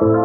Hello,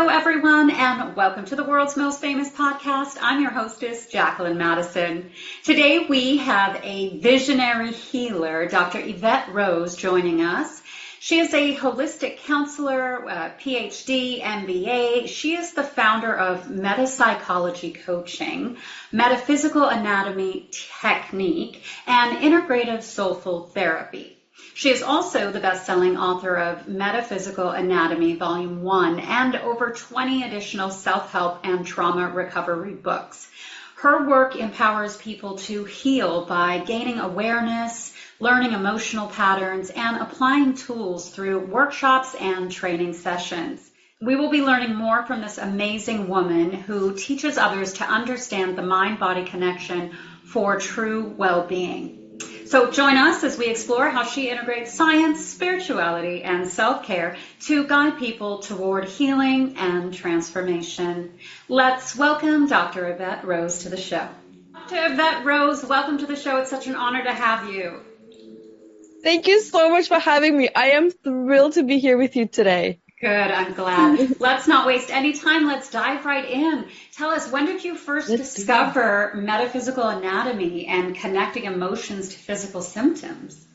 everyone, and welcome to the world's most famous podcast. I'm your hostess, Jacqueline Maddison. Today, we have a visionary healer, Dr. Evette Rose, joining us. She is a holistic counselor, PhD, MBA. She is the founder of Metapsychology Coaching, Metaphysical Anatomy Technique, and Integrative Soulful Therapy. She is also the best-selling author of Metaphysical Anatomy Volume 1 and over 20 additional self-help and trauma recovery books. Her work empowers people to heal by gaining awareness, learning emotional patterns, and applying tools through workshops and training sessions. We will be learning more from this amazing woman who teaches others to understand the mind-body connection for true well-being. So join us as we explore how she integrates science, spirituality, and self-care to guide people toward healing and transformation. Let's welcome Dr. Evette Rose to the show. Dr. Evette Rose, welcome to the show. It's such an honor to have you. Thank you so much for having me. I am thrilled to be here with you today. Good, I'm glad. Let's not waste any time. Let's dive right in. Tell us, when did you first discover metaphysical anatomy and connecting emotions to physical symptoms?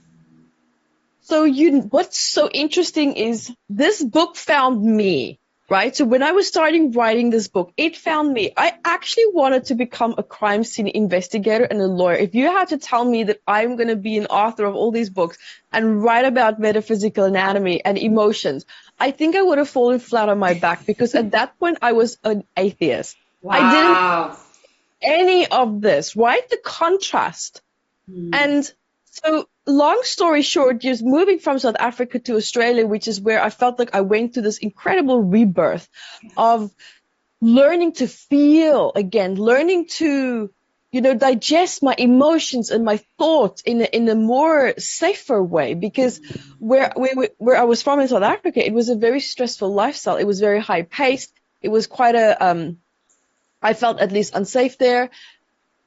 So what's so interesting is this book found me, right? So when I was starting writing this book, it found me. I actually wanted to become a crime scene investigator and a lawyer. If you had to tell me that I'm going to be an author of all these books and write about metaphysical anatomy and emotions, I think I would have fallen flat on my back because at that point I was an atheist. Wow. I didn't any of this, right? The contrast. And so long story short, just moving from South Africa to Australia, which is where I felt like I went through this incredible rebirth of learning to feel again, learning to, digest my emotions and my thoughts in a more safer way, because where I was from in South Africa, it was a very stressful lifestyle. It was very high paced. It was quite I felt at least unsafe there.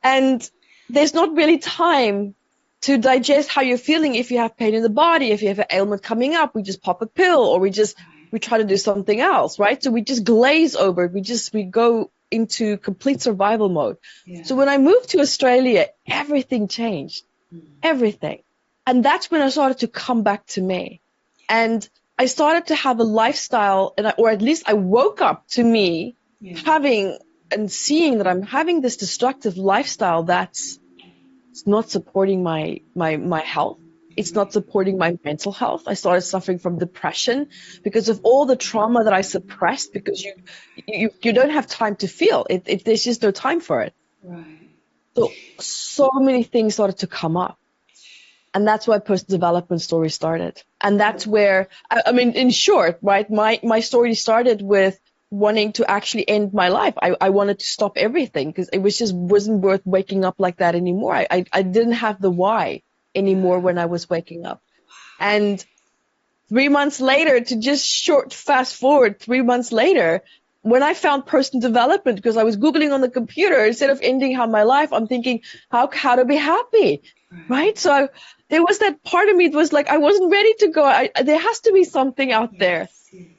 And there's not really time to digest how you're feeling. If you have pain in the body, if you have an ailment coming up, we just pop a pill or we try to do something else, right? So we just glaze over it. We go into complete survival mode. Yeah. So when I moved to Australia, everything changed, everything. And that's when I started to come back to me. And I started to have a lifestyle, or at least I woke up to me having and seeing that I'm having this destructive lifestyle that's not supporting my health. It's not supporting my mental health. I started suffering from depression because of all the trauma that I suppressed, because you don't have time to feel it. There's just no time for it. Right. So many things started to come up. And that's why personal development story started. And that's where, I mean, in short, right, my story started with wanting to actually end my life. I wanted to stop everything because it wasn't worth waking up like that anymore. I didn't have the why anymore when I was waking up. And 3 months later, to just fast forward 3 months later, when I found personal development, because I was Googling on the computer, instead of ending my life, I'm thinking, how to be happy, right? So there was that part of me that was like, I wasn't ready to go. There has to be something out there.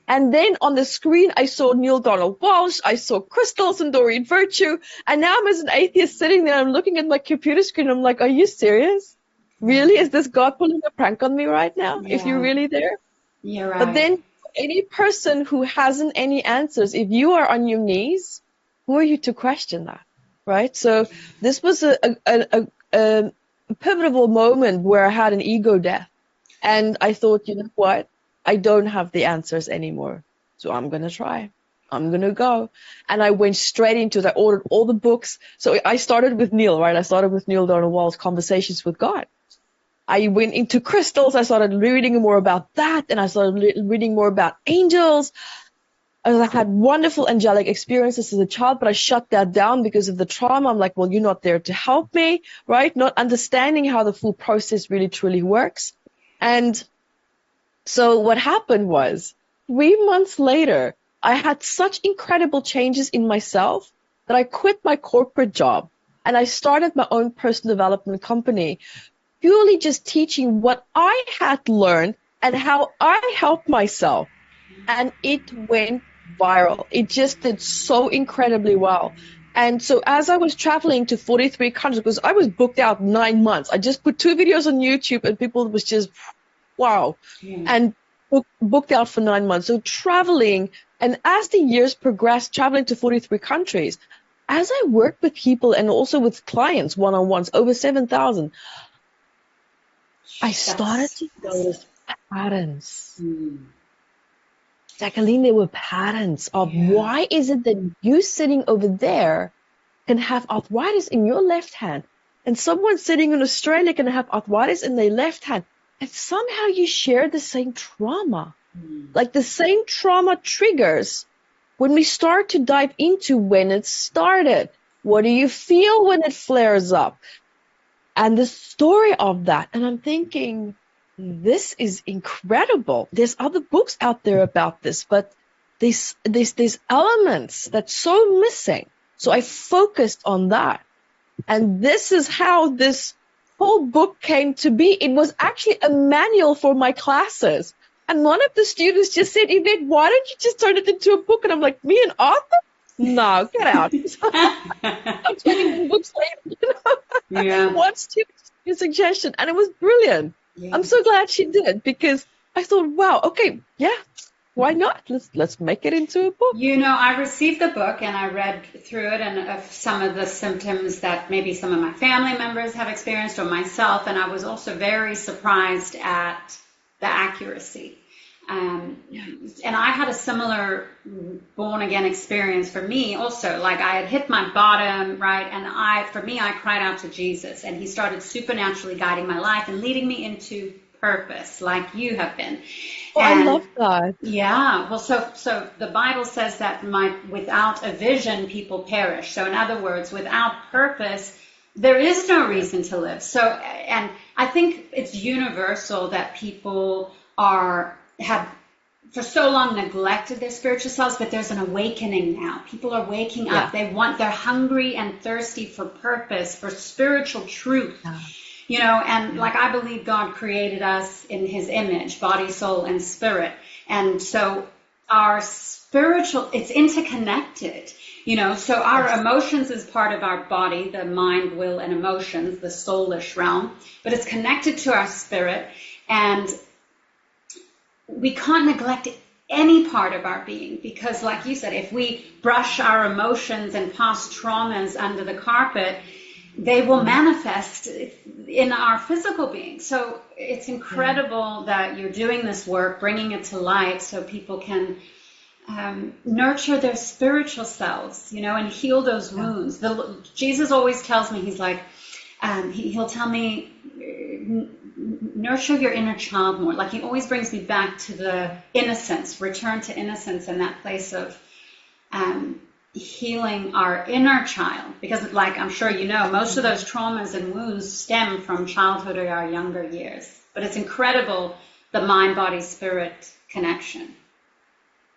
And then on the screen, I saw Neil Donald Walsh, I saw crystals and Doreen Virtue, and now I'm as an atheist sitting there, I'm looking at my computer screen, I'm like, are you serious? Really? Is this God pulling a prank on me right now? Yeah. If you're really there? You're right. But then any person who hasn't any answers, if you are on your knees, who are you to question that, right? So this was a pivotal moment where I had an ego death. And I thought, you know what? I don't have the answers anymore. So I'm going to try. I'm going to go. And I went straight into it. I ordered all the books. So I started with Neil, right? I started with Neil Donald Walsh's Conversations with God. I went into crystals. I started reading more about that. And I started reading more about angels. I had wonderful angelic experiences as a child, but I shut that down because of the trauma. I'm like, well, you're not there to help me, right? Not understanding how the full process really, truly works. And so what happened was 3 months later, I had such incredible changes in myself that I quit my corporate job. And I started my own personal development company, purely just teaching what I had learned and how I helped myself. And it went viral. It just did so incredibly well. And so as I was traveling to 43 countries, because I was booked out 9 months, I just put 2 videos on YouTube and people was just, wow. And booked out for 9 months. So traveling, and as the years progressed, traveling to 43 countries, as I worked with people and also with clients one-on-ones, over 7,000, I started to notice patterns. Jacqueline, there were patterns of why is it that you sitting over there can have arthritis in your left hand and someone sitting in Australia can have arthritis in their left hand, and somehow you share the same trauma. Like the same trauma triggers when we start to dive into when it started. What do you feel when it flares up? And the story of that. And I'm thinking, this is incredible. There's other books out there about this, but there's elements that's so missing. So I focused on that. And this is how this whole book came to be. It was actually a manual for my classes. And one of the students just said, Evette, why don't you just turn it into a book? And I'm like, me an author? No, get out. I'm 21 books later. What's your suggestion? And it was brilliant. I'm so glad she did, because I thought, wow, okay, why not? Let's make it into a book. I received the book and I read through it, and some of the symptoms that maybe some of my family members have experienced or myself, and I was also very surprised at the accuracy. And I had a similar born-again experience for me also. Like I had hit my bottom, right? And I cried out to Jesus, and he started supernaturally guiding my life and leading me into purpose, like you have been. I love that. Yeah. Well, so the Bible says that without a vision, people perish. So in other words, without purpose, there is no reason to live. So, and I think it's universal that people have for so long neglected their spiritual selves, but there's an awakening now. People are waking up. They're hungry and thirsty for purpose, for spiritual truth. And like I believe God created us in his image, body, soul, and spirit. And so our spiritual, it's interconnected, so our emotions is part of our body, the mind, will, and emotions, the soulish realm, but it's connected to our spirit. And we can't neglect any part of our being, because like you said, if we brush our emotions and past traumas under the carpet, they will manifest in our physical being. So it's incredible that you're doing this work, bringing it to light so people can nurture their spiritual selves, and heal those wounds. Jesus always tells me, he's like, he'll tell me, nurture your inner child more. Like he always brings me back to the innocence, return to innocence, and that place of healing our inner child. Because like I'm sure most of those traumas and wounds stem from childhood or our younger years. But it's incredible, the mind, body, spirit connection.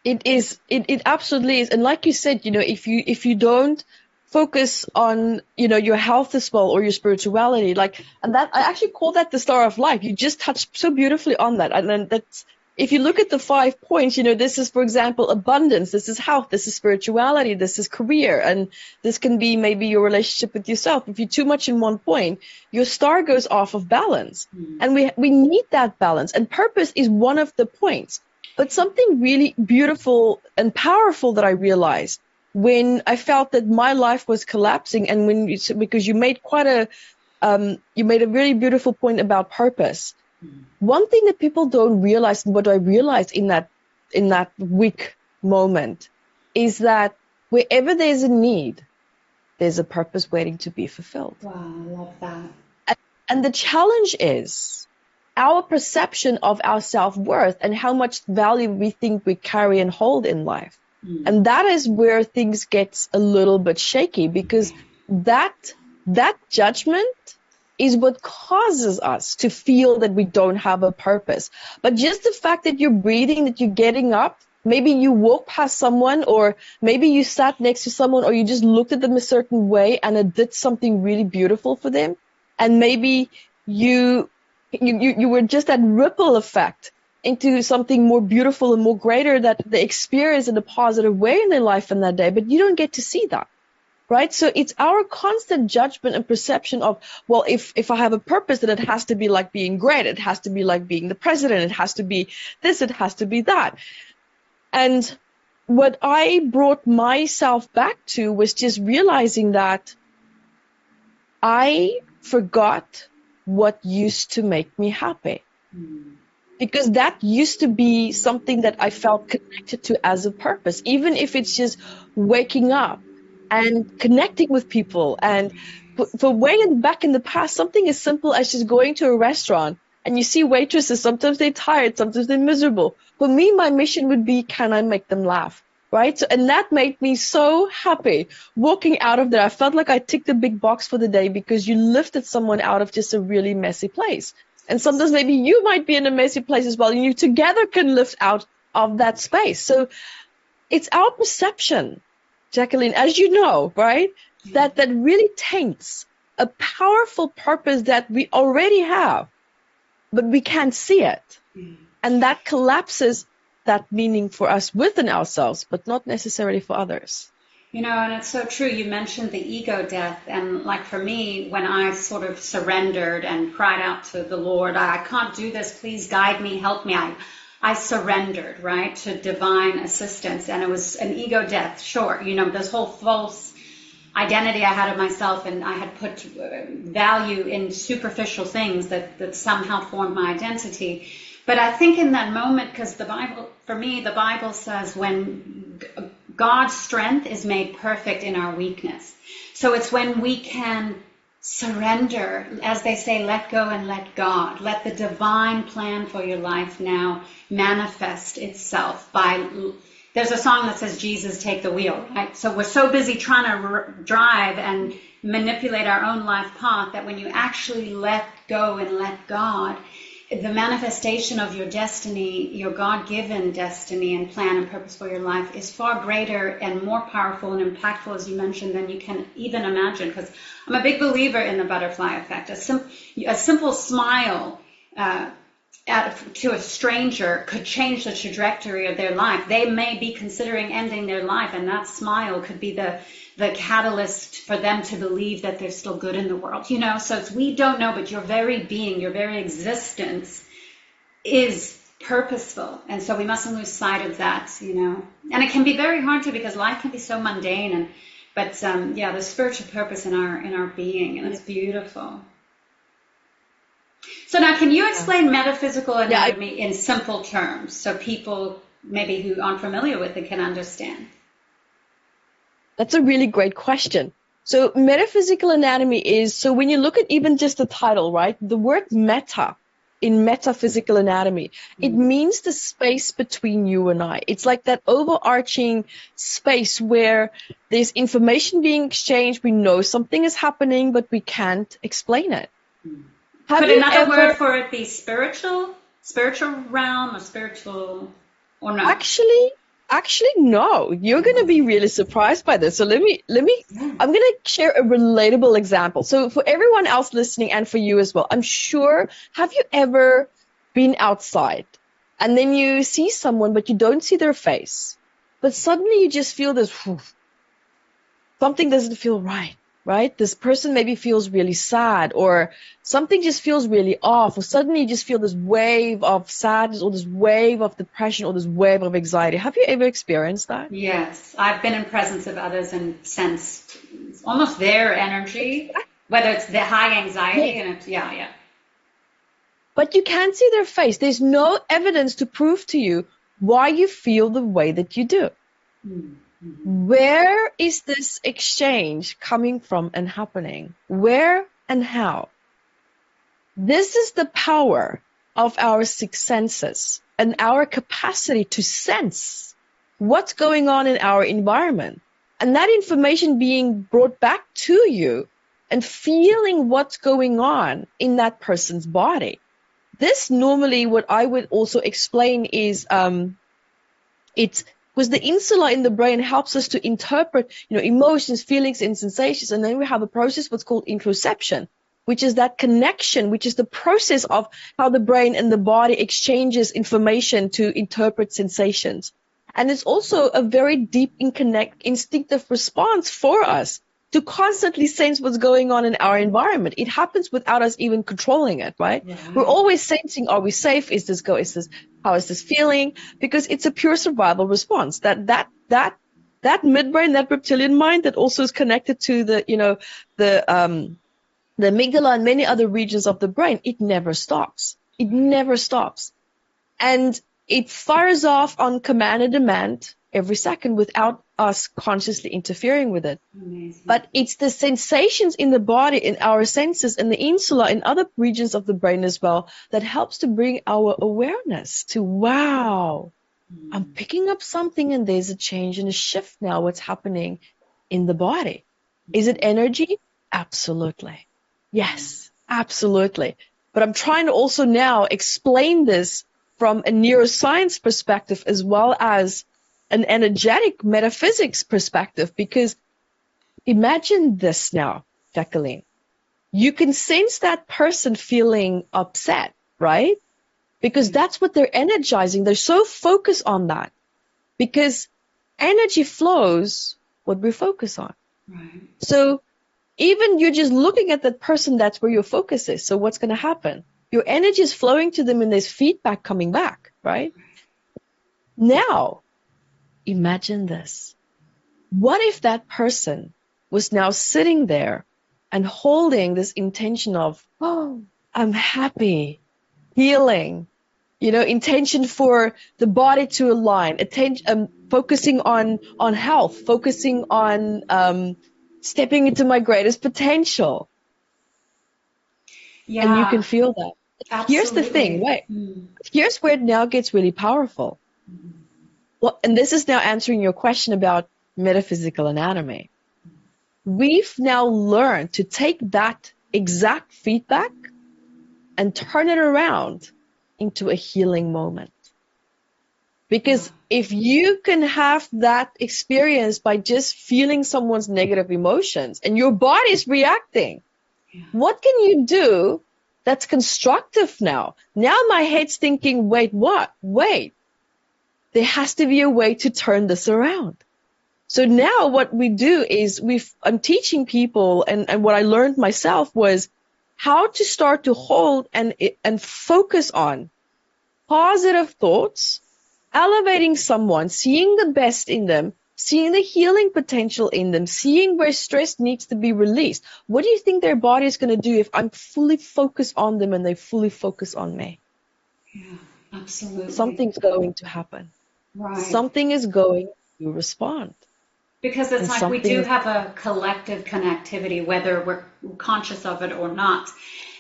It is. It absolutely is. And like you said, if you don't focus on, your health as well, or your spirituality, and that, I actually call that the star of life. You just touched so beautifully on that. And then that's, if you look at the 5 points, this is, for example, abundance, this is health, this is spirituality, this is career, and this can be maybe your relationship with yourself. If you're too much in one point, your star goes off of balance. And we need that balance. And purpose is one of the points. But something really beautiful and powerful that I realized when I felt that my life was collapsing, and because you made you made a really beautiful point about purpose. One thing that people don't realize, and what I realized in that weak moment, is that wherever there's a need, there's a purpose waiting to be fulfilled. Wow, I love that. And the challenge is our perception of our self-worth and how much value we think we carry and hold in life. And that is where things get a little bit shaky, because that judgment is what causes us to feel that we don't have a purpose. But just the fact that you're breathing, that you're getting up, Maybe you walked past someone, or maybe you sat next to someone, or you just looked at them a certain way and it did something really beautiful for them. And maybe you were just that ripple effect into something more beautiful and more greater that they experience in a positive way in their life in that day, but you don't get to see that. Right? So it's our constant judgment and perception of, well, if I have a purpose, then it has to be like being great. It has to be like being the president. It has to be this. It has to be that. And what I brought myself back to was just realizing that I forgot what used to make me happy. Because that used to be something that I felt connected to as a purpose, even if it's just waking up and connecting with people. And for way back in the past, something as simple as just going to a restaurant and you see waitresses, sometimes they're tired, sometimes they're miserable. For me, my mission would be, can I make them laugh? Right? So, and that made me so happy walking out of there. I felt like I ticked a big box for the day because you lifted someone out of just a really messy place. And sometimes maybe you might be in a messy place as well, and you together can lift out of that space. So it's our perception, Jacqueline, as you know, right, that really taints a powerful purpose that we already have, but we can't see it. And that collapses that meaning for us within ourselves, but not necessarily for others. You know, and it's so true. You mentioned the ego death. And like for me, when I sort of surrendered and cried out to the Lord, I can't do this. Please guide me, help me. I surrendered, right, to divine assistance. And it was an ego death, sure. You know, this whole false identity I had of myself, and I had put value in superficial things that somehow formed my identity. But I think in that moment, because the Bible, for me, the Bible says when God's strength is made perfect in our weakness. So it's when we can surrender, as they say, let go and let God. Let the divine plan for your life now manifest itself by, there's a song that says, Jesus, take the wheel, right? So we're so busy trying to drive and manipulate our own life path that when you actually let go and let God, the manifestation of your destiny, your God-given destiny and plan and purpose for your life is far greater and more powerful and impactful, as you mentioned, than you can even imagine. Because I'm a big believer in the butterfly effect. A simple smile to a stranger could change the trajectory of their life. They may be considering ending their life, and that smile could be the catalyst for them to believe that they're still good in the world, you know. So we don't know, but your very being, your very existence is purposeful. And so we mustn't lose sight of that, you know. And it can be very hard to, because life can be so mundane, but the spiritual purpose in our being, and it's beautiful. So now, can you explain metaphysical anatomy in simple terms so people maybe who aren't familiar with it can understand? That's a really great question. So metaphysical anatomy is, so when you look at even just the title, right, the word meta in metaphysical anatomy, it means the space between you and I. It's like that overarching space where there's information being exchanged. We know something is happening, but we can't explain it. Could another word for it be spiritual realm, or spiritual, or no? Actually, no. You're going to be really surprised by this. So I'm going to share a relatable example. So for everyone else listening, and for you as well, I'm sure, have you ever been outside and then you see someone, but you don't see their face, but suddenly you just feel this, something doesn't feel right? This person maybe feels really sad, or something just feels really off, or suddenly you just feel this wave of sadness, or this wave of depression, or this wave of anxiety. Have you ever experienced that? Yes, I've been in presence of others and sensed almost their energy, whether it's the high anxiety, and it's, yeah. But you can't see their face. There's no evidence to prove to you why you feel the way that you do. Where is this exchange coming from and happening? Where and how? This is the power of our six senses and our capacity to sense what's going on in our environment, and that information being brought back to you and feeling what's going on in that person's body. This normally, what I would also explain is It's because the insula in the brain helps us to interpret, emotions, feelings, and sensations. And then we have a process what's called interoception, which is that connection, which is the process of how the brain and the body exchanges information to interpret sensations. And it's also a very deep instinctive response for us to constantly sense what's going on in our environment. It happens without us even controlling it, right? We're always sensing, are we safe? How is this feeling? Because it's a pure survival response. That midbrain, that reptilian mind that also is connected to the amygdala and many other regions of the brain, it never stops. It never stops. And it fires off on command and demand every second without us consciously interfering with it. Amazing. But it's the sensations in the body, in our senses, and the insula, in other regions of the brain as well, that helps to bring our awareness to, wow, I'm picking up something and there's a change and a shift now, what's happening in the body. Is it energy? Absolutely. Yes, absolutely. But I'm trying to also now explain this from a neuroscience perspective as well as an energetic metaphysics perspective, because imagine this now, Jacqueline. You can sense that person feeling upset, right? Because that's what they're energizing. They're so focused on that. Because energy flows what we focus on. Right. So even you're just looking at that person, that's where your focus is. So what's going to happen? Your energy is flowing to them and there's feedback coming back, right? Now, imagine this. What if that person was now sitting there and holding this intention of, oh, I'm happy, healing, intention for the body to align, focusing on health, focusing on stepping into my greatest potential. Yeah. And you can feel that. Absolutely. Here's the thing, right? Here's where it now gets really powerful. Well, and this is now answering your question about metaphysical anatomy. We've now learned to take that exact feedback and turn it around into a healing moment. Because if you can have that experience by just feeling someone's negative emotions and your body's reacting, what can you do that's constructive now? Now my head's thinking, wait, what? Wait. There has to be a way to turn this around. So now what we do is I'm teaching people, and what I learned myself was how to start to hold and focus on positive thoughts, elevating someone, seeing the best in them, seeing the healing potential in them, seeing where stress needs to be released. What do you think their body is going to do if I'm fully focused on them and they fully focus on me? Yeah, absolutely. Something's going to happen. Right. Something is going to respond. Because it's like we do have a collective connectivity, whether we're conscious of it or not.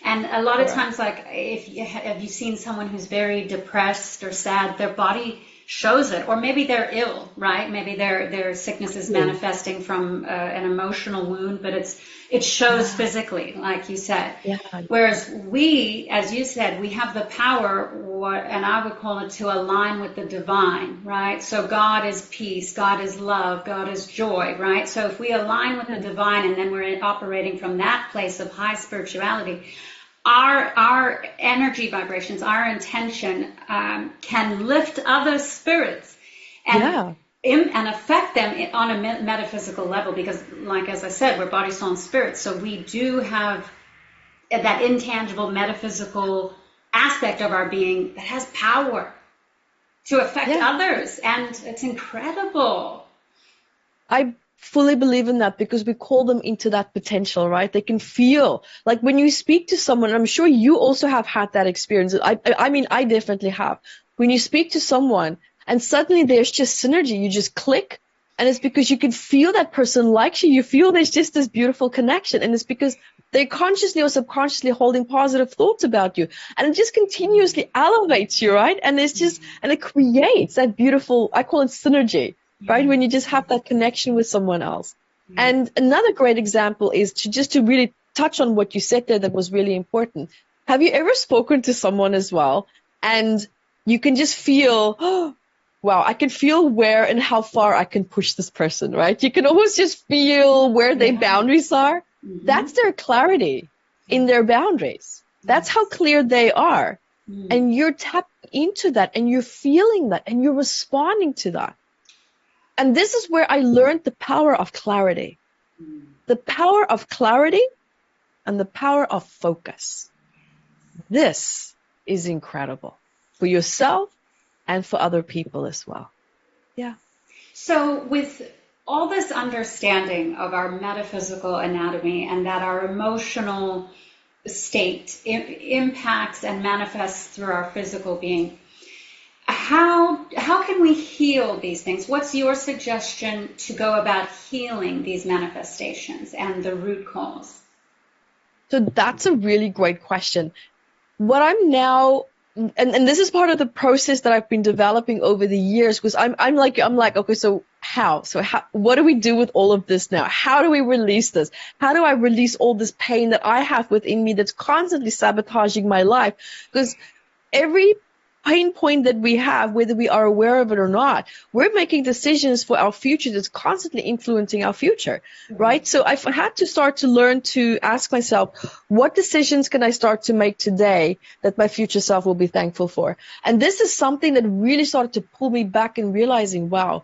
And a lot of times, like, have you seen someone who's very depressed or sad, their body shows it, or maybe they're ill, right? Maybe their sickness is manifesting from an emotional wound, but it shows physically, like you said. Yeah. Whereas we, as you said, we have the power, and I would call it, to align with the divine, right? So God is peace, God is love, God is joy, right? So if we align with the divine and then we're operating from that place of high spirituality, our energy vibrations, our intention can lift other spirits and affect them on a metaphysical level, because, like, as I said, we're body, soul, and spirit. So we do have that intangible metaphysical aspect of our being that has power to affect others. And it's incredible. I fully believe in that, because we call them into that potential, right? They can feel, like, when you speak to someone, I'm sure you also have had that experience. I mean, I definitely have. When you speak to someone and suddenly there's just synergy, you just click, and it's because you can feel that person likes you. You feel there's just this beautiful connection, and it's because they're consciously or subconsciously holding positive thoughts about you, and it just continuously elevates you, right? And it creates that beautiful, I call it synergy. Right? When you just have that connection with someone else. And another great example is to really touch on what you said there that was really important. Have you ever spoken to someone as well, and you can just feel, oh, wow, I can feel where and how far I can push this person, right? You can almost just feel where their boundaries are. That's their clarity in their boundaries. That's how clear they are. And you're tapping into that, and you're feeling that, and you're responding to that. And this is where I learned the power of clarity. The power of clarity and the power of focus. This is incredible for yourself and for other people as well. Yeah. So with all this understanding of our metaphysical anatomy and that our emotional state impacts and manifests through our physical being, how can we heal these things? What's your suggestion to go about healing these manifestations and the root cause? So that's a really great question. What I'm now, and this is part of the process that I've been developing over the years, because I'm like, okay, so how? What do we do with all of this now? How do we release this? How do I release all this pain that I have within me that's constantly sabotaging my life? Because every pain point that we have, whether we are aware of it or not, we're making decisions for our future that's constantly influencing our future, right? So I've had to start to learn to ask myself, what decisions can I start to make today that my future self will be thankful for? And this is something that really started to pull me back and realizing, wow,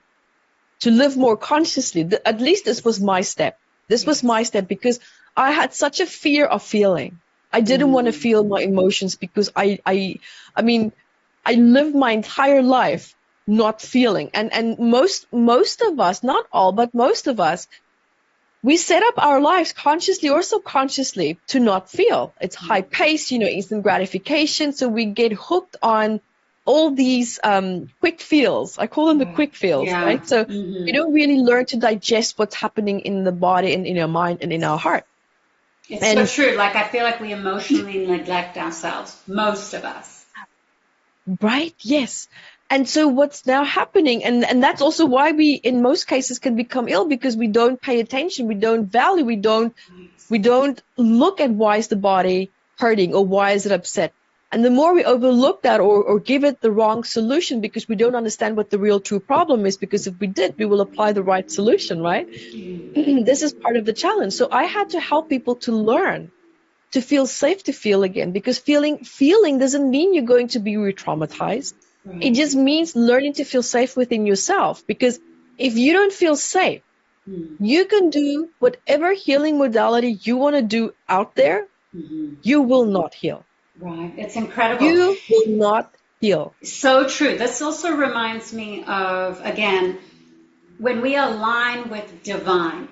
to live more consciously, at least this was my step. This was my step because I had such a fear of feeling. I didn't want to feel my emotions because I mean, I lived my entire life not feeling. And most of us, not all, but most of us, we set up our lives consciously or subconsciously to not feel. It's high pace, instant gratification. So we get hooked on all these quick feels. I call them the quick feels, right? So we don't really learn to digest what's happening in the body and in our mind and in our heart. It's so true. Like, I feel like we emotionally neglect ourselves, most of us. Right? Yes. And so what's now happening, and that's also why we, in most cases, can become ill, because we don't pay attention, we don't value, we don't look at why is the body hurting or why is it upset. And the more we overlook that or give it the wrong solution because we don't understand what the real true problem is, because if we did, we will apply the right solution, right? This is part of the challenge. So I had to help people to learn to feel safe to feel again, because feeling doesn't mean you're going to be re-traumatized. It just means learning to feel safe within yourself, because if you don't feel safe, you can do whatever healing modality you want to do out there, you will not heal. Right. It's incredible. You will not heal. So true. This also reminds me of, again, when we align with divine,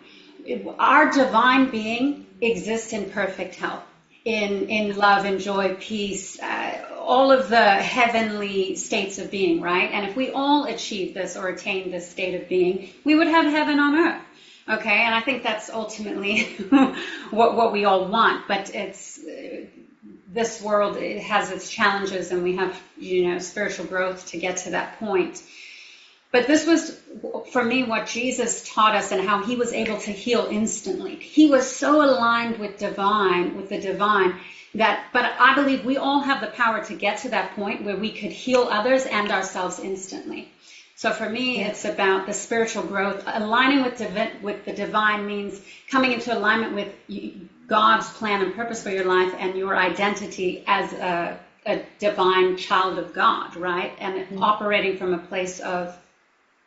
our divine being exists in perfect health, in love and joy, peace, all of the heavenly states of being, right? And if we all achieve this or attain this state of being, we would have heaven on earth. Okay, and I think that's ultimately what we all want. But it's this world, it has its challenges, and we have spiritual growth to get to that point. But this was, for me, what Jesus taught us and how he was able to heal instantly. He was so aligned with the divine, but I believe we all have the power to get to that point where we could heal others and ourselves instantly. So for me, it's about the spiritual growth. Aligning with the divine means coming into alignment with God's plan and purpose for your life and your identity as a divine child of God, right? And operating from a place of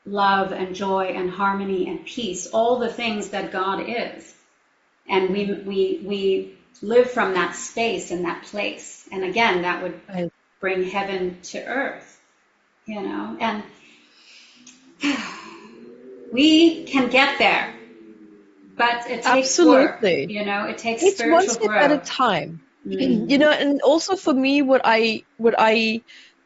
love and joy and harmony and peace, all the things that God is. And we live from that space and that place. And again, that would bring heaven to earth, and we can get there, but it takes work. It takes it's spiritual one step growth. at a time. And also for me, what I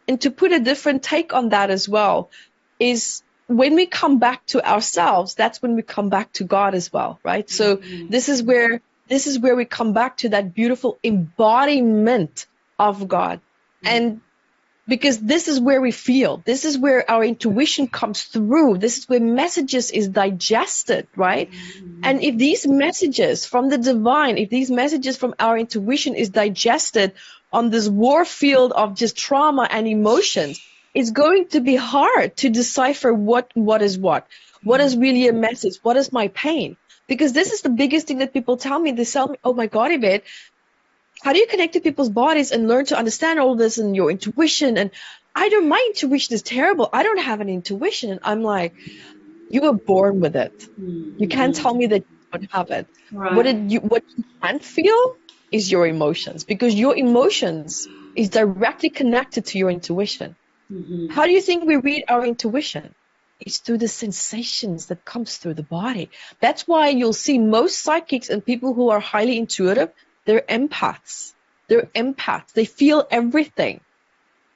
and to put a different take on that as well, is when we come back to ourselves, that's when we come back to God as well, right? So this is where we come back to that beautiful embodiment of God. And because this is where we feel, this is where our intuition comes through, this is where messages is digested, right? And if these messages from the divine, if these messages from our intuition is digested on this war field of just trauma and emotions, it's going to be hard to decipher what is what is really a message, what is my pain. Because this is the biggest thing that people tell me. They tell me, oh my God, Evette, how do you connect to people's bodies and learn to understand all this and your intuition? And my intuition is terrible. I don't have an intuition. And I'm like, you were born with it. Mm-hmm. You can't tell me that you don't have it. Right. What you can't feel is your emotions, because your emotions is directly connected to your intuition. Mm-hmm. How do you think we read our intuition? It's through the sensations that comes through the body. That's why you'll see most psychics and people who are highly intuitive, they're empaths. They feel everything.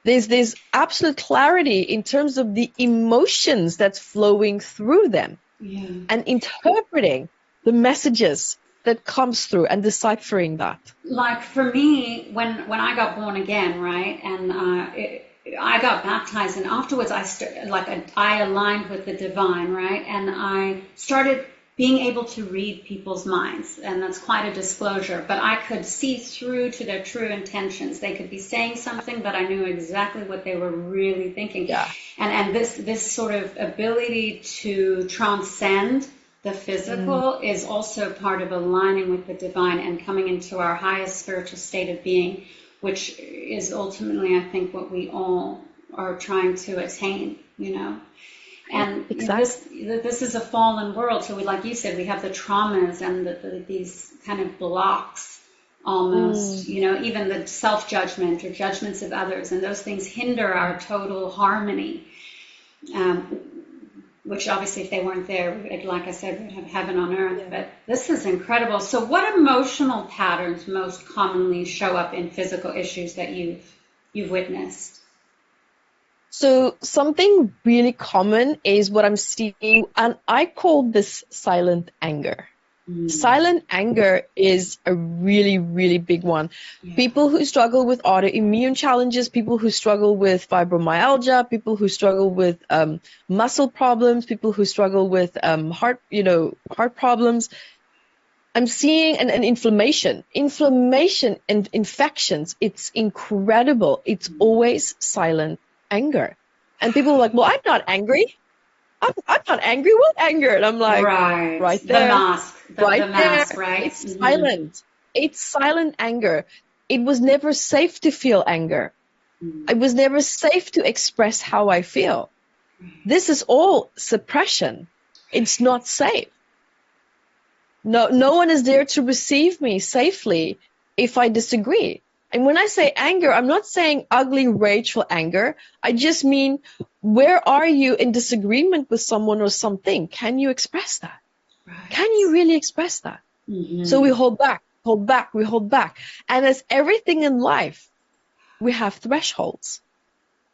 There's absolute clarity in terms of the emotions that's flowing through them, and interpreting the messages that comes through and deciphering that. Like for me, when I got born again, right, and I got baptized, and afterwards I aligned with the divine, right, and I started being able to read people's minds, and that's quite a disclosure, but I could see through to their true intentions. They could be saying something, but I knew exactly what they were really thinking. Yeah. And this sort of ability to transcend the physical is also part of aligning with the divine and coming into our highest spiritual state of being, which is ultimately, I think, what we all are trying to attain, you know. And exactly. this is a fallen world, so like you said, we have the traumas and these kind of blocks almost, you know, even the self-judgment or judgments of others, and those things hinder our total harmony, which obviously if they weren't there, like I said, we'd have heaven on earth. But this is incredible. So what emotional patterns most commonly show up in physical issues that you've witnessed? So something really common is what I'm seeing, and I call this silent anger. Silent anger is a really, really big one. Yeah. People who struggle with autoimmune challenges, people who struggle with fibromyalgia, people who struggle with muscle problems, people who struggle with heart problems. I'm seeing an inflammation and infections. It's incredible. It's always silent anger. And people are like, well, I'm not angry. I'm not angry. What anger? And I'm like, right there. The mask. The mask, there. Right? It's silent. It's silent anger. It was never safe to feel anger. It was never safe to express how I feel. This is all suppression. It's not safe. No one is there to receive me safely if I disagree. And when I say anger, I'm not saying ugly, rageful anger. I just mean, where are you in disagreement with someone or something? Can you express that? Right. Can you really express that? Mm-hmm. So we hold back. And as everything in life, we have thresholds.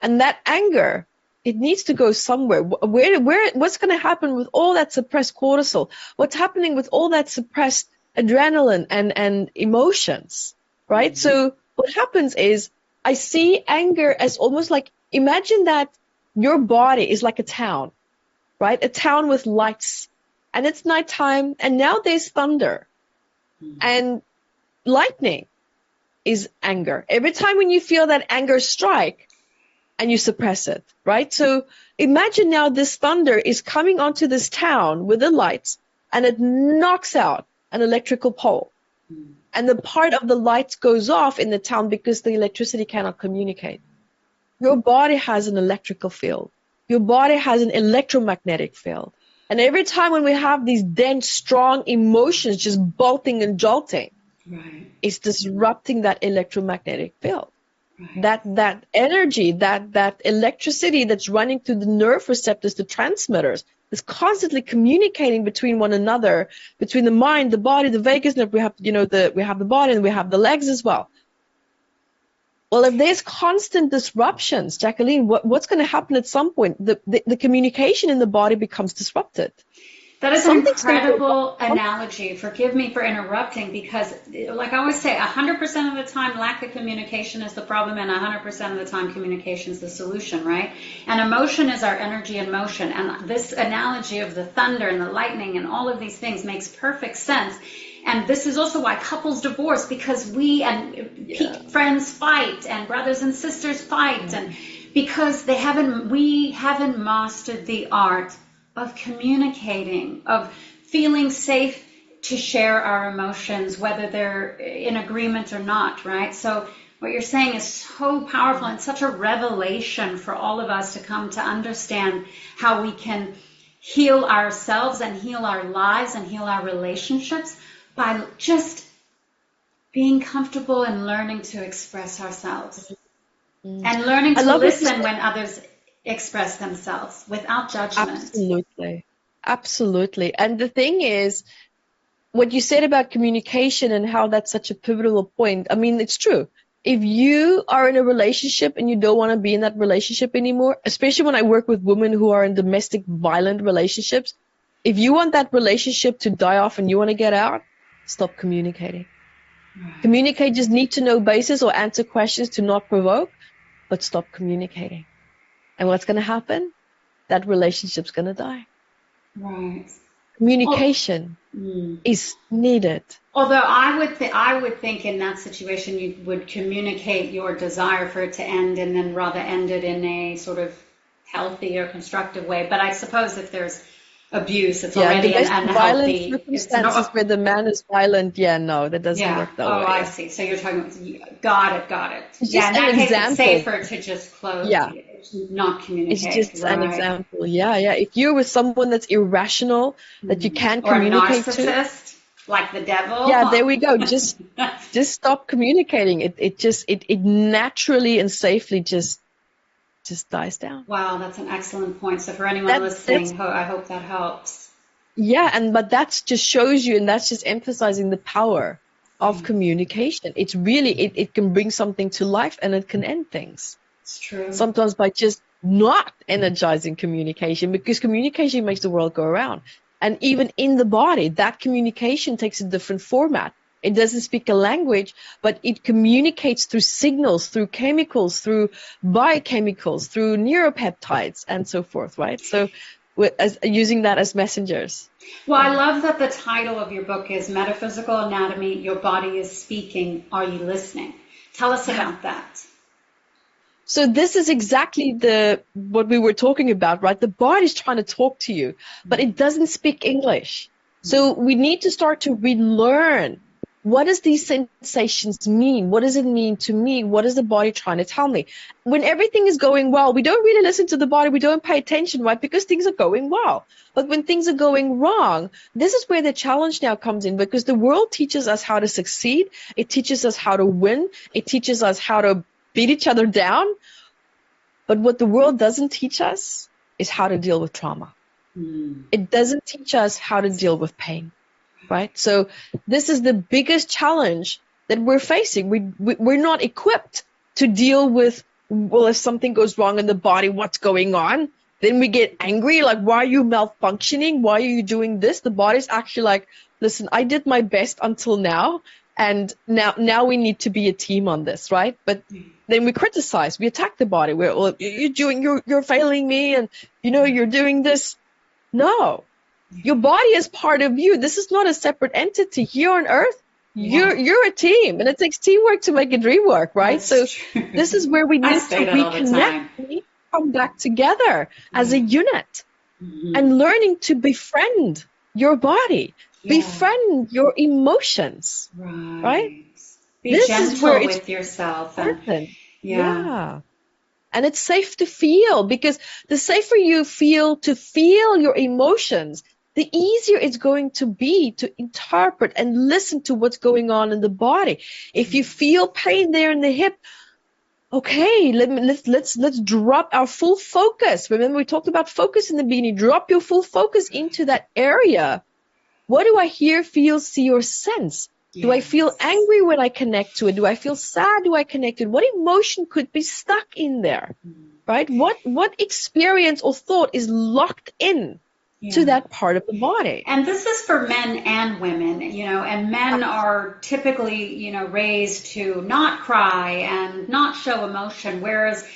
And that anger, it needs to go somewhere. What's going to happen with all that suppressed cortisol? What's happening with all that suppressed adrenaline and emotions, right? Mm-hmm. So what happens is I see anger as almost like, imagine that your body is like a town, right? A town with lights, and it's nighttime, and now there's thunder. Mm-hmm. And lightning is anger. Every time when you feel that anger strike, and you suppress it, right? So imagine now this thunder is coming onto this town with the lights, and it knocks out an electrical pole. Mm. And the part of the lights goes off in the town because the electricity cannot communicate. Your body has an electrical field. Your body has an electromagnetic field. And every time when we have these dense, strong emotions just bolting and jolting, right, it's disrupting that electromagnetic field. Right. That energy, that electricity that's running through the nerve receptors, the transmitters, is constantly communicating between one another, between the mind, the body, the vagus nerve. We have, we have the body and we have the legs as well. Well, if there's constant disruptions, Jacqueline, what's going to happen at some point? The communication in the body becomes disrupted. That is an incredible analogy. Forgive me for interrupting, because like I always say, 100% of the time lack of communication is the problem, and 100% of the time communication is the solution, right? And emotion is our energy in motion. And this analogy of the thunder and the lightning and all of these things makes perfect sense. And this is also why couples divorce, because friends fight and brothers and sisters fight and because we haven't mastered the art of communicating, of feeling safe to share our emotions, whether they're in agreement or not, right? So what you're saying is so powerful and such a revelation for all of us to come to understand how we can heal ourselves and heal our lives and heal our relationships by just being comfortable and learning to express ourselves and learning to listen when others express themselves without judgment. Absolutely. Absolutely. And the thing is, what you said about communication and how that's such a pivotal point, I mean, it's true. If you are in a relationship and you don't want to be in that relationship anymore, especially when I work with women who are in domestic violent relationships, if you want that relationship to die off and you want to get out, stop communicating. Right. Communicate just need to know basis or answer questions to not provoke, but stop communicating. And what's going to happen? That relationship's going to die. Right. Communication is needed. Although I would think in that situation you would communicate your desire for it to end and then rather end it in a sort of healthy or constructive way. But I suppose if there's abuse, it's already an unhealthy. Violent circumstances where the man is violent, that doesn't work that way. I see. So you're talking about, got it. It's in that case, example. It's safer to just close, not communicate. It's just an example. If you're with someone that's irrational, that you can't communicate to. Or a narcissist, like the devil. Yeah, there we go. Just stop communicating. It naturally and safely just dies down. Wow, that's an excellent point. So for anyone listening, I hope that helps. Yeah, but that just shows you, and that's just emphasizing the power of communication. It's really, it can bring something to life and it can end things. It's true. Sometimes by just not energizing communication, because communication makes the world go around. And even in the body, that communication takes a different format. It doesn't speak a language, but it communicates through signals, through chemicals, through biochemicals, through neuropeptides, and so forth, right? So using that as messengers. Well, I love that the title of your book is Metaphysical Anatomy, Your Body is Speaking, Are You Listening? Tell us about that. So this is exactly what we were talking about, right? The body's trying to talk to you, but it doesn't speak English. So we need to start to relearn. What does these sensations mean? What does it mean to me? What is the body trying to tell me? When everything is going well, we don't really listen to the body. We don't pay attention, right? Because things are going well. But when things are going wrong, this is where the challenge now comes in, because the world teaches us how to succeed. It teaches us how to win. It teaches us how to beat each other down. But what the world doesn't teach us is how to deal with trauma. It doesn't teach us how to deal with pain. Right? So this is the biggest challenge that we're facing. We're not equipped to deal with, well, if something goes wrong in the body, what's going on? Then we get angry, like, why are you malfunctioning? Why are you doing this? The body's actually like, listen, I did my best until now, and now we need to be a team on this, right? But then we criticize, we attack the body. You're failing me, and you're doing this. No. Your body is part of you. This is not a separate entity. Here on Earth, you're a team, and it takes teamwork to make a dream work, right? That's true. This is where we need to reconnect. We need to come back together as a unit, and learning to befriend your body, befriend your emotions, right? Be gentle with yourself. And it's safe to feel, because the safer you feel to feel your emotions, the easier it's going to be to interpret and listen to what's going on in the body. If you feel pain there in the hip, okay, let's drop our full focus. Remember, we talked about focus in the beginning. Drop your full focus into that area. What do I hear, feel, see, or sense? Do I feel angry when I connect to it? Do I feel sad? Do I connect to it? What emotion could be stuck in there, right? What experience or thought is locked in to that part of the body? And this is for men and women, and men are typically, raised to not cry and not show emotion, whereas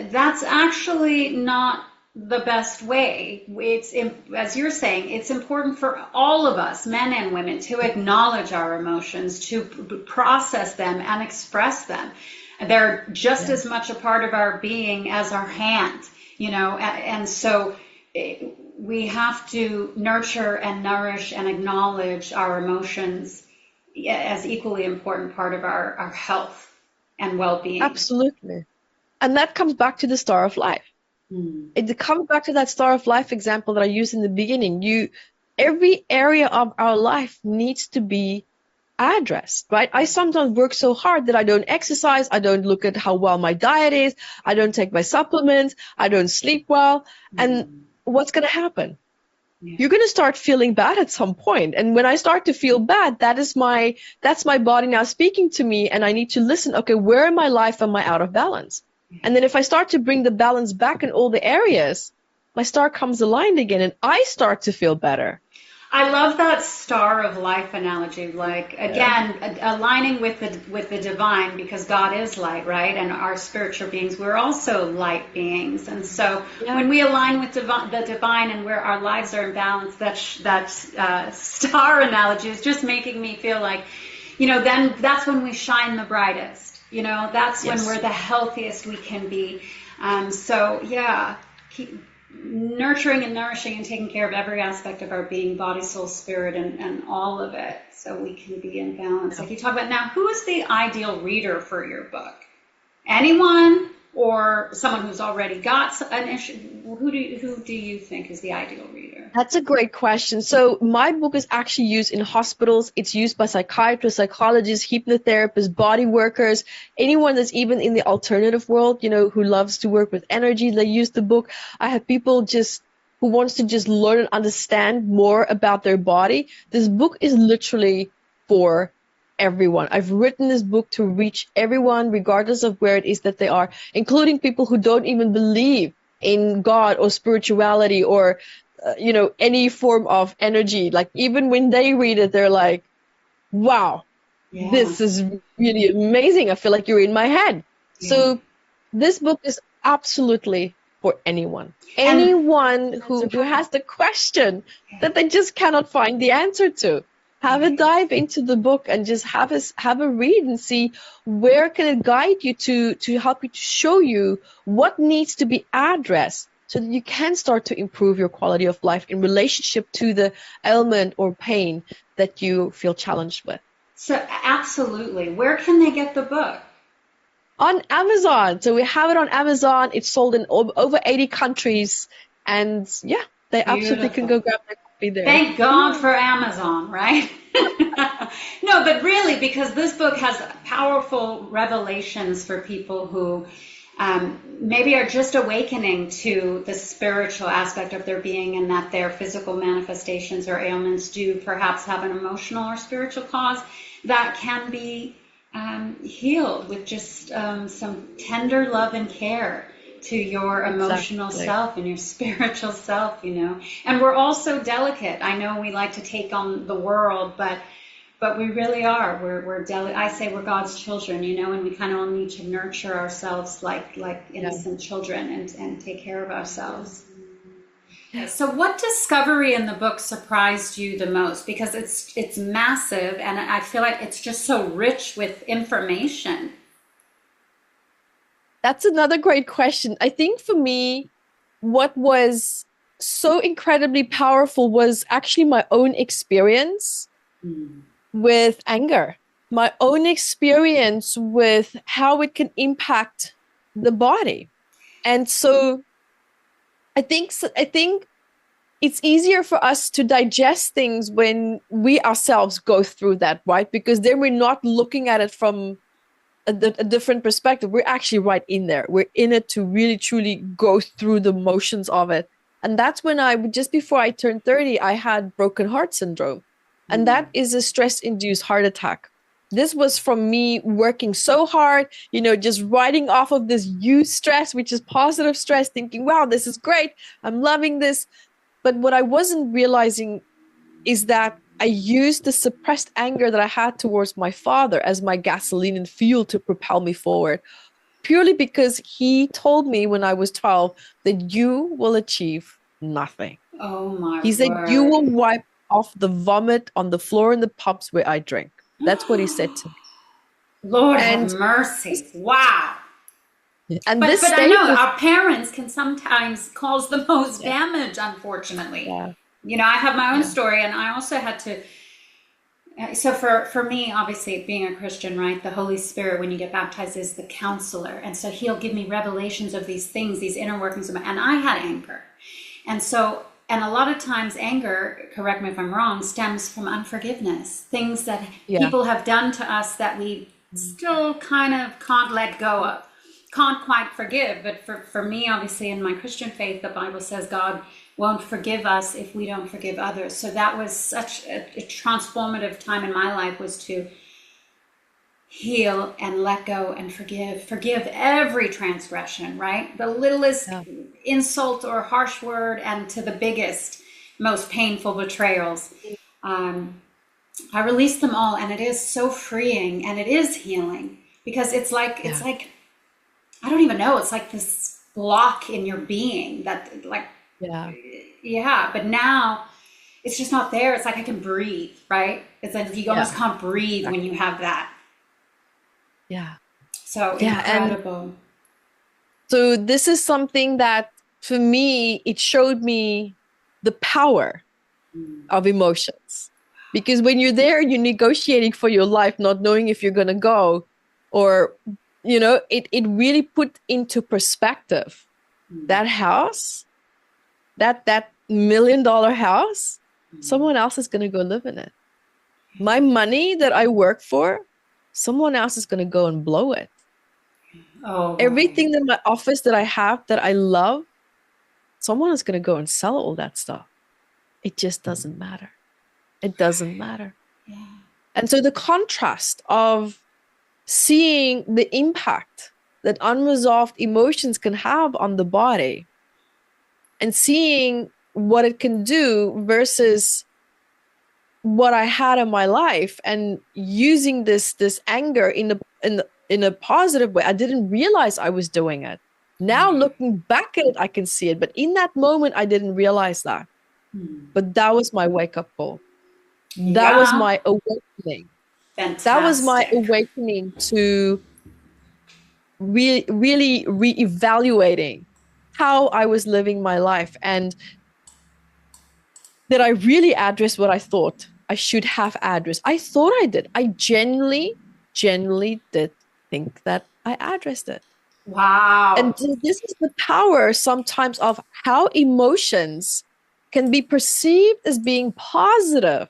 that's actually not the best way. It's, as you're saying, it's important for all of us, men and women, to acknowledge our emotions, to process them and express them. They're just as much a part of our being as our hand, and so we have to nurture and nourish and acknowledge our emotions as equally important part of our health and well-being. Absolutely. And that comes back to the Star of Life. It comes back to that Star of Life example that I used in the beginning. Every area of our life needs to be addressed, right? I sometimes work so hard that I don't exercise. I don't look at how well my diet is. I don't take my supplements. I don't sleep well. And what's going to happen? You're going to start feeling bad at some point. And when I start to feel bad, that's my body now speaking to me, and I need to listen. Okay, where in my life am I out of balance? And then if I start to bring the balance back in all the areas, my star comes aligned again and I start to feel better. I love that Star of Life analogy. Like, again, aligning with the divine, because God is light, right? And our spiritual beings, we're also light beings. And so when we align with the divine and where our lives are in balance, that star analogy is just making me feel like, then that's when we shine the brightest. That's when we're the healthiest we can be. Keep nurturing and nourishing and taking care of every aspect of our being, body, soul, spirit, and all of it, so we can be in balance. Like you talk about now, who is the ideal reader for your book? Anyone, or someone who's already got an issue? Who do you think is the ideal reader? That's a great question. So my book is actually used in hospitals. It's used by psychiatrists, psychologists, hypnotherapists, body workers, anyone that's even in the alternative world, who loves to work with energy. They use the book. I have people who wants to just learn and understand more about their body. This book is literally for everyone. I've written this book to reach everyone, regardless of where it is that they are, including people who don't even believe in God or spirituality or, any form of energy. Like, even when they read it, they're like, wow, this is really amazing. I feel like you're in my head. Yeah. So this book is absolutely for anyone. Anyone who has the question that they just cannot find the answer to. Have a dive into the book and just have a read and see where can it guide you to help you, to show you what needs to be addressed so that you can start to improve your quality of life in relationship to the ailment or pain that you feel challenged with. So absolutely. Where can they get the book? On Amazon. So we have it on Amazon. It's sold in over 80 countries. And they absolutely can go grab their copy there. Thank God for Amazon, right? No, but really, because this book has powerful revelations for people who maybe are just awakening to the spiritual aspect of their being, and that their physical manifestations or ailments do perhaps have an emotional or spiritual cause that can be healed with just some tender love and care to your emotional self and your spiritual self, And we're all so delicate. I know we like to take on the world, but we really are. We're delicate. I say we're God's children, and we kind of all need to nurture ourselves like innocent children and take care of ourselves. So what discovery in the book surprised you the most? Because it's massive, and I feel like it's just so rich with information. That's another great question. I think for me, what was so incredibly powerful was actually my own experience with anger, my own experience with how it can impact the body. And so I think it's easier for us to digest things when we ourselves go through that, right? Because then we're not looking at it from a different perspective. We're actually right in there. We're in it to really, truly go through the motions of it. And that's when just before I turned 30, I had broken heart syndrome. And that is a stress-induced heart attack. This was from me working so hard, just riding off of this huge stress, which is positive stress, thinking, wow, this is great. I'm loving this. But what I wasn't realizing is that I used the suppressed anger that I had towards my father as my gasoline and fuel to propel me forward, purely because he told me when I was 12 that you will achieve nothing. Oh my He said, word. You will wipe off the vomit on the floor in the pubs where I drink. That's what he said to me. Lord have And mercy. Wow. and But this I stayed know with our parents can sometimes cause the most yeah, damage, unfortunately. yeah, You know, I have my own yeah, story, and I also had to. So for me, obviously, being a Christian, right, the Holy Spirit, when you get baptized, is the counselor, and so He'll give me revelations of these things, these inner workings of my. And I had anger, and so. And a lot of times anger, correct me if I'm wrong, stems from unforgiveness. Things that yeah, people have done to us that we still kind of can't let go of, can't quite forgive. But for me, obviously, in my Christian faith, the Bible says God won't forgive us if we don't forgive others. So that was such a transformative time in my life, was to heal and let go and forgive every transgression, right? The littlest yeah, insult or harsh word, and to the biggest, most painful betrayals. I release them all, and it is so freeing, and it is healing, because it's yeah, like I don't even know, it's like this block in your being that, like, yeah, yeah, but now it's just not there. It's like I can breathe, right? It's like you yeah, almost can't breathe when you have that. yeah, So yeah. And incredible. so this is something that for me, it showed me the power of emotions. Because when you're there, you're negotiating for your life, not knowing if you're going to go, or, it really put into perspective that house, that $1 million house, someone else is going to go live in it. My money that I work for, someone else is going to go and blow it. Oh, right. Everything in my office that I have that I love, someone is going to go and sell all that stuff. It just doesn't matter. It doesn't matter. Yeah. And so the contrast of seeing the impact that unresolved emotions can have on the body and seeing what it can do versus what I had in my life, and using this anger in a positive way. I didn't realize I was doing it. Now looking back at it, I can see it. But in that moment, I didn't realize that. But that was my wake-up call. That was Yeah. my awakening. That was my Fantastic. awakening to really reevaluating how I was living my life, and that I really addressed what I thought I should have addressed. I thought I did. I genuinely did think that I addressed it. And Wow. this is the power sometimes of how emotions can be perceived as being positive.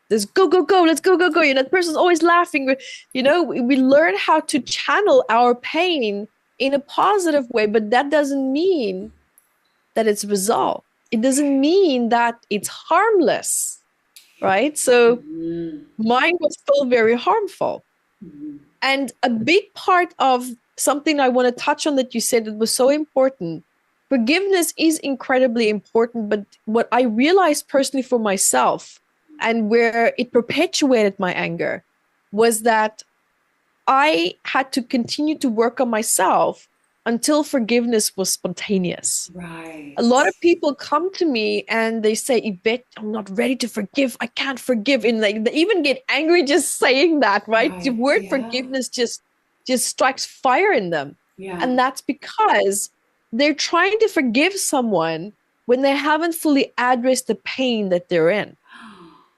There's go, go, go, let's go, go, go. The person's always laughing. We learn how to channel our pain in a positive way, but that doesn't mean that it's resolved. It doesn't mean that it's harmless, right? So mine was still very harmful. And a big part of something I want to touch on that you said that was so important, forgiveness is incredibly important, but what I realized personally for myself, and where it perpetuated my anger, was that I had to continue to work on myself until forgiveness was spontaneous. Right. A lot of people come to me and they say, Evette, I'm not ready to forgive. I can't forgive. And they even get angry just saying that, right? The Right. word Yeah. forgiveness just strikes fire in them. Yeah. And that's because they're trying to forgive someone when they haven't fully addressed the pain that they're in.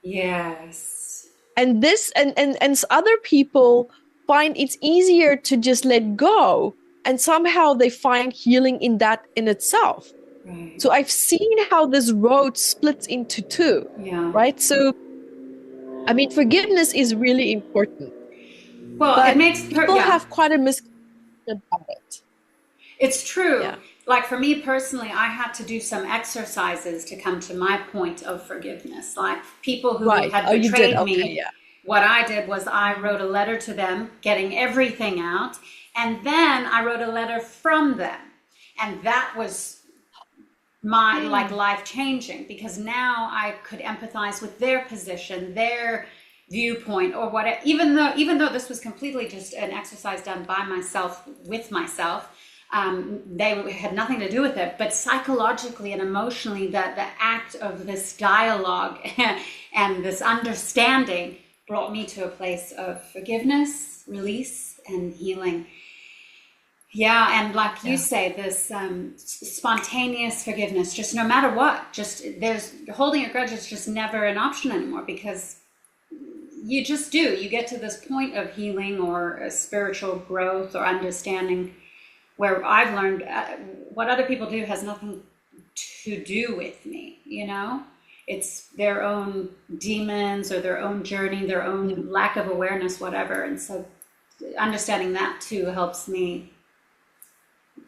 Yes. And other people find it's easier to just let go, and somehow they find healing in that in itself. Right. So I've seen how this road splits into two, Yeah. right? So, I mean, forgiveness is really important, Well, it but makes her, people yeah. have quite a misconception about it. It's true. Yeah. Like for me personally, I had to do some exercises to come to my point of forgiveness. Like people who Right. had Oh, you did. betrayed Okay. me, Yeah. what I did was I wrote a letter to them, getting everything out, and then I wrote a letter from them. And that was my like life changing, because now I could empathize with their position, their viewpoint, or whatever. Even though this was completely just an exercise done by myself with myself, they had nothing to do with it. But psychologically and emotionally, the act of this dialogue and this understanding brought me to a place of forgiveness, release, and healing. Yeah, and like you say, this spontaneous forgiveness, just no matter what, just there's holding a grudge is just never an option anymore, because you just do. You get to this point of healing or a spiritual growth or understanding where I've learned what other people do has nothing to do with me, you know? It's their own demons or their own journey, their own lack of awareness, whatever. And so understanding that too helps me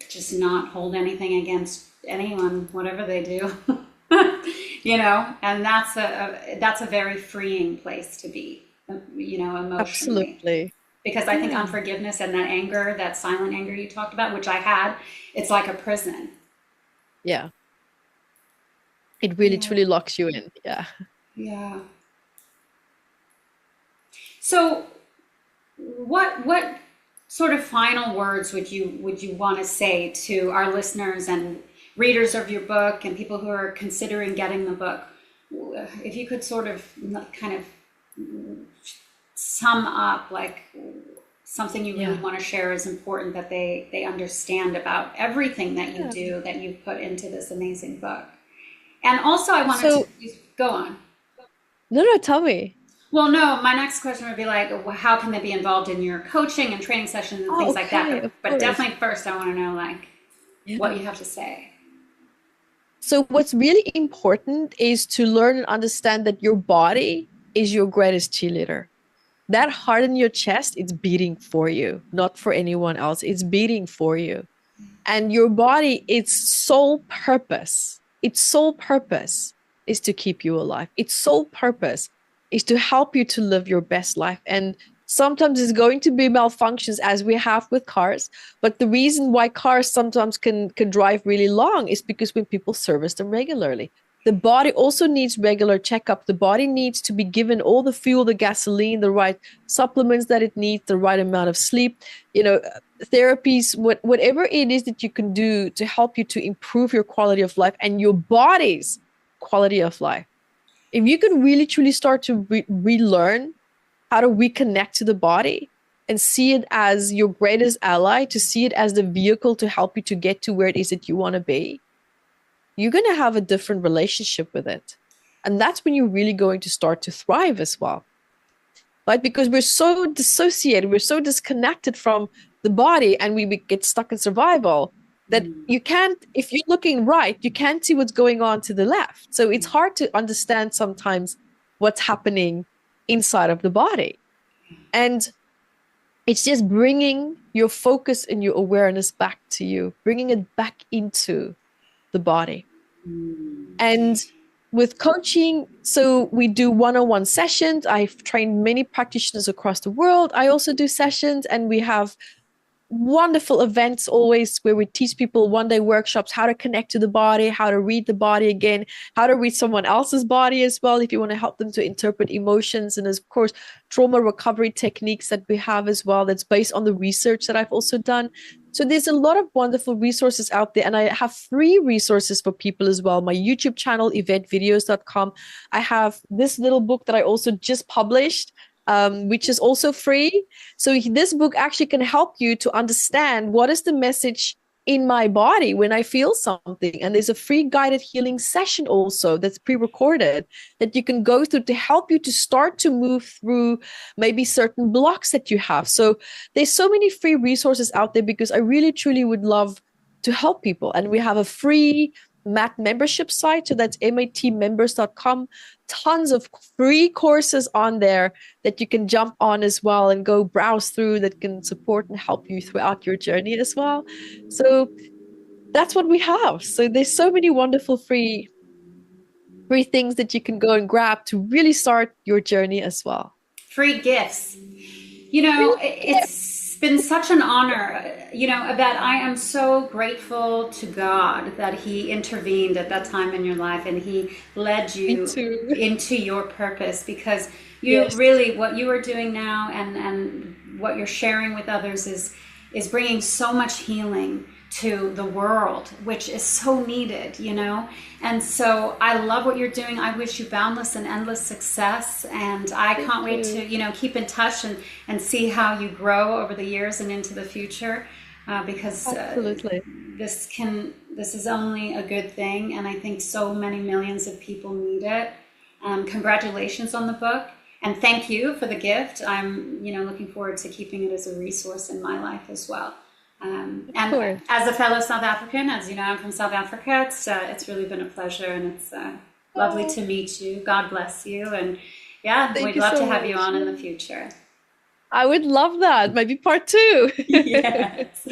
just not hold anything against anyone, whatever they do, you know, and that's a very freeing place to be, you know, emotionally. Absolutely. Because I think unforgiveness and that anger, that silent anger you talked about, which I had, it's like a prison. Yeah. It really truly locks you in. Yeah. Yeah. So what sort of final words would you want to say to our listeners and readers of your book and people who are considering getting the book? If you could sort of kind of sum up like something you really want to share is important that they understand about everything that you do, that you've put into this amazing book. And also I wanted to go on. No, tell me. Well, no, my next question would be like, how can they be involved in your coaching and training sessions and things like that? But definitely first I want to know like what you have to say. So what's really important is to learn and understand that your body is your greatest cheerleader. That heart in your chest, it's beating for you, not for anyone else. It's beating for you. And your body, its sole purpose is to keep you alive. Its sole purpose is to help you to live your best life. And sometimes it's going to be malfunctions as we have with cars. But the reason why cars sometimes can drive really long is because when people service them regularly. The body also needs regular checkup. The body needs to be given all the fuel, the gasoline, the right supplements that it needs, the right amount of sleep, you know, therapies, whatever it is that you can do to help you to improve your quality of life and your body's quality of life. If you can really truly start to relearn how to reconnect to the body and see it as your greatest ally, to see it as the vehicle to help you to get to where it is that you want to be, you're going to have a different relationship with it. And that's when you're really going to start to thrive as well. Right? Because we're so dissociated, we're so disconnected from the body, and we get stuck in survival that you can't, if you're looking right, you can't see what's going on to the left. So it's hard to understand sometimes what's happening inside of the body. And it's just bringing your focus and your awareness back to you, bringing it back into the body. And with coaching, so we do one-on-one sessions. I've trained many practitioners across the world. I also do sessions, and we have wonderful events always where we teach people one-day workshops, how to connect to the body, how to read the body again, how to read someone else's body as well, if you want to help them to interpret emotions. And of course, trauma recovery techniques that we have as well, that's based on the research that I've also done. So there's a lot of wonderful resources out there, and I have free resources for people as well. My YouTube channel, evettevideos.com. I have this little book that I also just published, which is also free. So this book actually can help you to understand what is the message in my body when I feel something. And there's a free guided healing session also that's pre-recorded that you can go through to help you to start to move through maybe certain blocks that you have. So there's so many free resources out there because I really truly would love to help people. And we have a free MAT membership site, so that's matmembers.com. Tons of free courses on there that you can jump on as well and go browse through that can support and help you throughout your journey as well. So that's what we have. So there's so many wonderful free things that you can go and grab to really start your journey as well. Free gifts. You know, it's been such an honor, you know, Evette. I am so grateful to God that He intervened at that time in your life and He led you into your purpose, because you really, what you are doing now and what you're sharing with others is is bringing so much healing to the world, which is so needed, you know. And so I love what you're doing. I wish you boundless and endless success, and I can't wait to, you know, keep in touch and see how you grow over the years and into the future, because Absolutely. this is only a good thing, and I think so many millions of people need it. Congratulations on the book, and thank you for the gift. I'm, you know, looking forward to keeping it as a resource in my life as well. And as a fellow South African, as you know, I'm from South Africa. It's really been a pleasure, and it's lovely to meet you. God bless you, and yeah, we'd love to have you on in the future. I would love that. Maybe part 2. Yes,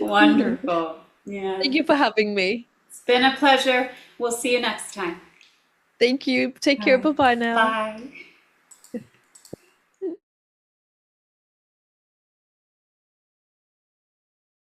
wonderful. Yeah. Thank you for having me. It's been a pleasure. We'll see you next time. Thank you. Take care. Bye-bye now. Bye.